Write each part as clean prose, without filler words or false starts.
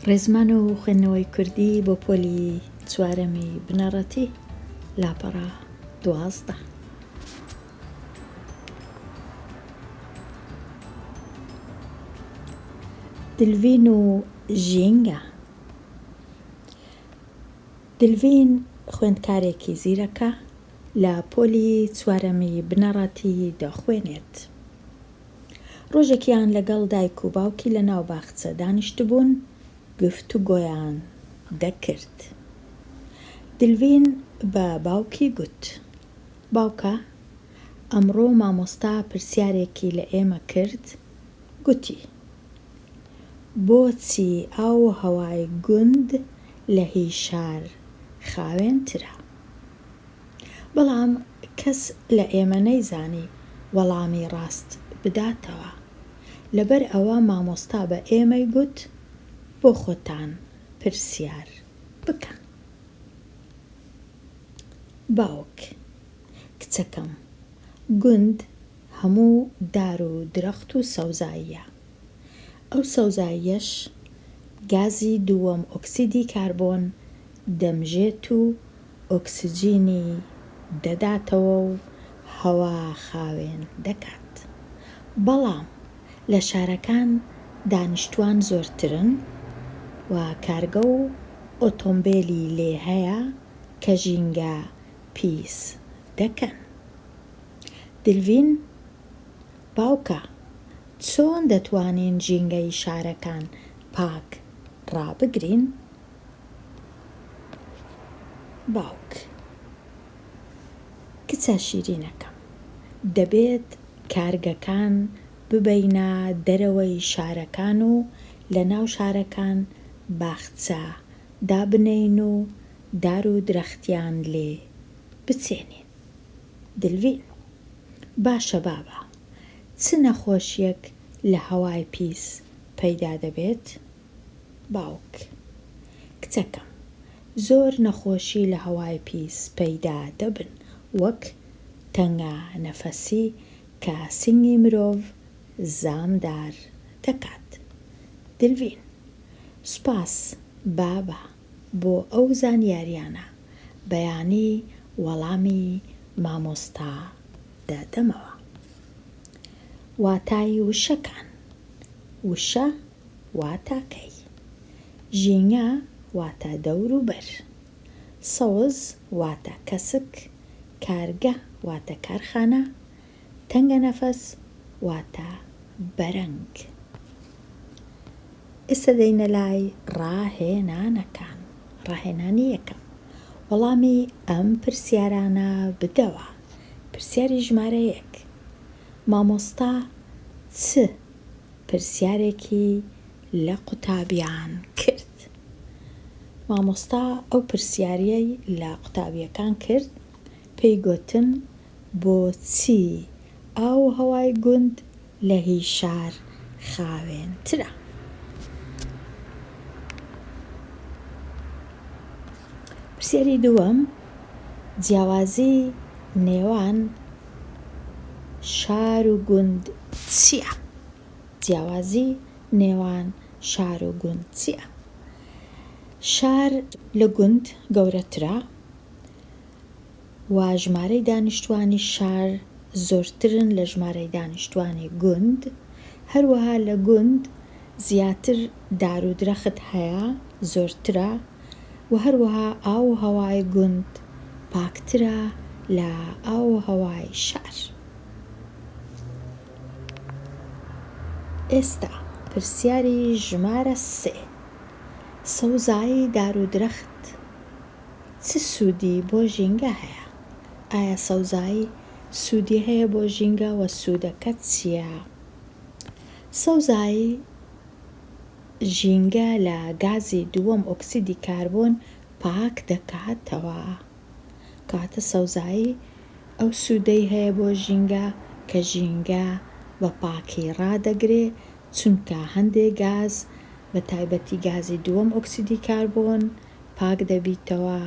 ڕێزمان و خوێندنەوەی کوردی بۆ پۆلی چوارەمی بنەڕەتی لاپەڕە 12. دلڤین و ژینگە. دلڤین خوێندکارێکی زیرەکە لە پۆلی چوارەمی بنەڕەتی دەخوێنێت. ڕۆژێکیان لەگەڵ دایک و باوکی لە ناو باخچە دانیشتبوون گفتوگۆیان دەکرد. دلڤین بە باوکی گوت: باوکە، ئەمڕۆ مامۆستا پرسیارێکی لە ئێمە کرد. گوتی: بۆچی ئاو و هەوای گوند لە هی شار خاوێنترە؟ بەڵام کەس لە ئێمە نەیزانی وەڵامی ڕاست بداتەوە، لەبەر ئەوە مامۆستا بە ئێمەی گوت بۆ خۆتان پرسیار بکەن. باوک: کچەکەم، گوند هەموو دار و درەخت و سەوزاییە. ئەو سەوزاییەش گازی دووەم ئۆکسیدی کاربۆن دەمژێت و ئۆکسجینی دەداتەوە و هەوا خاوێن دەکات. بەڵام لە شارەکان دانیشتوان زۆرترن و کارگە و ئۆتۆمبیلی لێ هەیە کە ژینگە پیس دەکەن. دلڤین: باوکە، چۆن دەتوانین ژینگەی شارەکان پاک ڕابگرین؟ باوک: کچە شیرینەکەم، دەبێت کارگەکان ببەینە دەرەوەی شارەکان و لە ناو شارەکان باخچە دابنێین و دار و درەختیان لێ بچێنین. دلڤین: باشە بابە، چ نەخۆشیەک لە هەوای پیس پەیدا دەبێت؟ باوک: کچەکەم، زۆر نەخۆشی لە هەوای پیس پەیدا دەبن، وەک تەنگە نەفەسی کە سنگی مرۆڤ زامدار دەکات. دلڤین: سوپاس بابە بۆ ئەو زانیاریانە، بەیانی وەڵامی مامۆستا دادەمەوە. واتای وشەکان. وشە واتە کەی، ژینگە واتە دەوروبەر، سەوز واتە کەسک، کارگە واتە کارخانە، تەنگە نەفەس واتە بەرەنگ. ئێستا دەینە لای ڕاهێنانەکان. ڕاهێنانی یەکەم: وەڵامی ئەم پرسیارانە بدەوە. پرسیاری ژمارە 1: مامۆستا چ پرسیارێکی لە قوتابیان کرد؟ مامۆستا ئەو پرسیاریەی لە قوتابیەکان کرد، پێی گوتن بۆچی ئاو و هەوای گوند لە هی شار خاوێنترە. پرسیاری دووەم: جیاوازی نێوان شار و گوند چییە؟ جیاوازی نێوان شار و گوند چییە؟ شار لە گوند گەورەترە و ژمارەی دانیشتوانی شار زۆرترن لە ژمارەی دانیشتوانی گوند. هەروەها لە گوند زیاتر دار و درەخت هەیە، زۆرترە، و هەروەها ئاو و هەوای گوند پاکترە لە ئاو و هەوای شار. ئێستا پرسیاری ژمارە 3: سەوزایی دار و درەخت چ سوودی بۆ ژینگە هەیە؟ ئایا سەوزایی سوودی هەیە بۆ ژینگە و سوودەکە چییە؟ سەوزایی ژینگە لە گازی دووەم ئۆکسیدی کاربۆن پاک دەکاتەوە. کاتە سەوزایی ئەو سوودەی هەیە بۆ ژینگە کە ژینگە بە پاکی ڕادەگرێ، چونکە هەندێک گاز بە تایبەتی گازی دووەم ئۆکسیدی کاربۆن پاک دەبیتەوە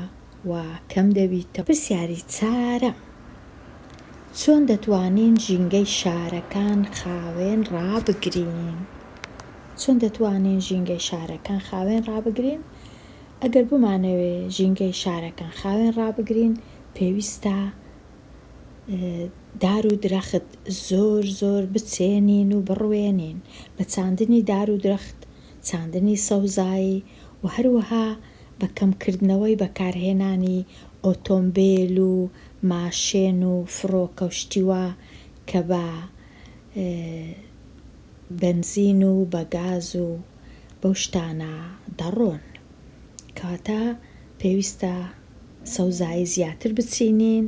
و کەم دەبیتەوە. پرسیاری 4: چۆن دەتوانین ژینگەی شارەکان خاوێن ڕابگرین؟ چۆن دەتوانین ژینگەی شارەکان خاوێن ڕابگرین؟ ئەگەر بمانەوێ ژینگەی شارەکان خاوێن ڕابگرین پێویستە دار و درەخت زۆر بچێنین و بڕوێنین بە چاندنی دار و درەخت، چاندنی سەوزایی و هەروەها بە کەمکردنەوەی بەکارهێنانی ئۆتۆمبیل و ماشێن و فڕۆکە و شتیوە کە بە بەنزین و بە گاز و بەو شتانە دەڕۆن. کەواتە پێویستە سەوزایی زیاتر بچینین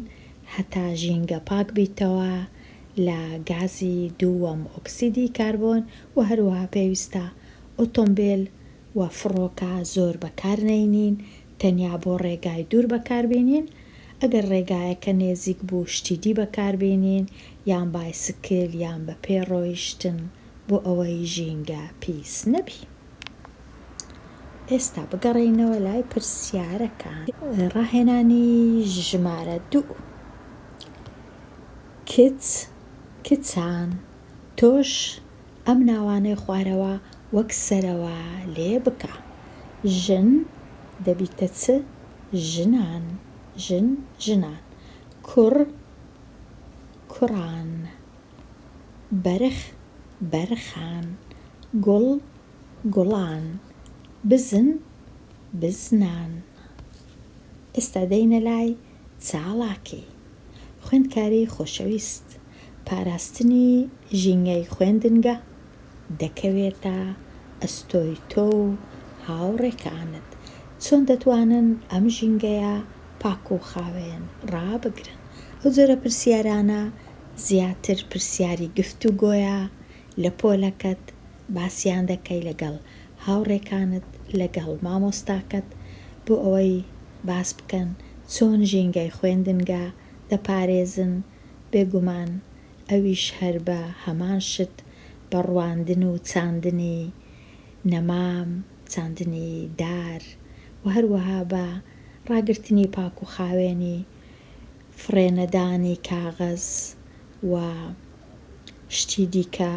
هەتا ژینگە پاک بیتەوە لە گازی دووەم ئۆکسیدی کاربۆن و هەروەها پێویستە ئۆتۆمبیل و فڕۆکە زۆر بەکار نەینین، تەنیا بۆ ڕێگای دوور بەکاربێنین. ئەگەر ڕێگایەکە نێزیک بوو شتیدی بەکاربێنین یان بایسکل یان بە پێ ڕۆیشتن بۆ ئەوەی ژینگە پیس نەبی. ئێستا بگەڕێینەوە لای پرسیارەکان. ڕاهێنانی ژمارە 2 کچ، کچان، تۆش ئەم ناوانەی خوارەوە وەک سەرەوە لێ بکە. ژن دەبیتە چ؟ ژنان، ژن ژنان. کوڕ کوڕان، بەرخ بەرخان، گوڵ گوڵان، بزن بزنان. ئێستا دەینە لای چاڵاکی. خوێندکاری خۆشەویست، پاراستنی ژینگەی خوێندنگە دەکەوێتە ئەستۆی تۆ و هاوڕێکانت چۆن دەتوانن ئەم ژینگەیە پاک و خاوێن ڕابگرن. ئەو جۆرە پرسیارانە زیاتر پرسیاری گفتوگۆیە لە پۆلەکەت باسییان دەکەی لەگەڵ هاوڕێکانت لەگەڵ مامۆستاکەت بۆ ئەوەی باس بکەن چۆن ژینگەی خوێندنگە دەپارێزن. بێگومان ئەویش هەر بە هەمان شت بە ڕواندن و چاندنی نەمام، چاندنی دار و هەروەها بە ڕاگررتنی پاک و خاوێنی فرێنەدانی کاغەز و شتی دیکە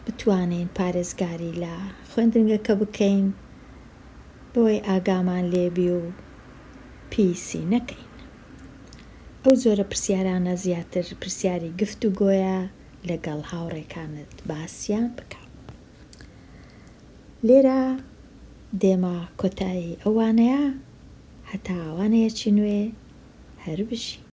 بتوانین پارێزگاری لە خوێندنگەکە بکەین بۆی ئاگامان لێبی و پیسی نەکەین. ئەو جۆرە پرسیارانە زیاتر پرسیاری گفتوگۆیە لەگەڵ هاوڕێکانت باسییان بکە. لێرە دێمە کۆتایی ئەوانەیە هەتا ئەوانەیەکی نوێ هەر بژی.